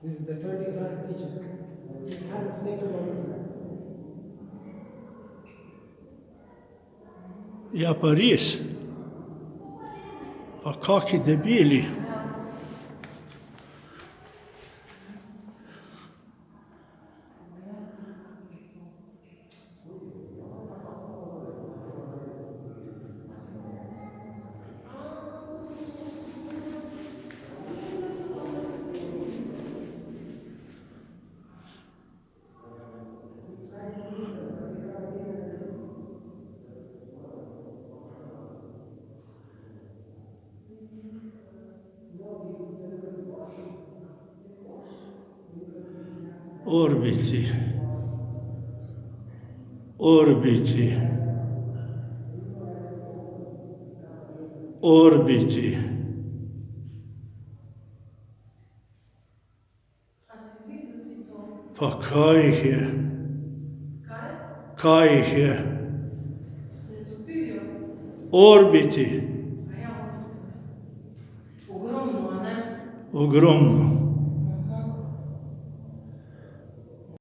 This is the 23rd kitchen. This has a snake on inside. Ja, pa res. Pa kaki debeli. Orbiti. Orbiti. Orbiti. A si videl ti to? Pa kaj jih je? Kaj? Kaj jih je? Netopirjev? Orbiti. A ja, orbite. Ogromno, a ne? Ogromno.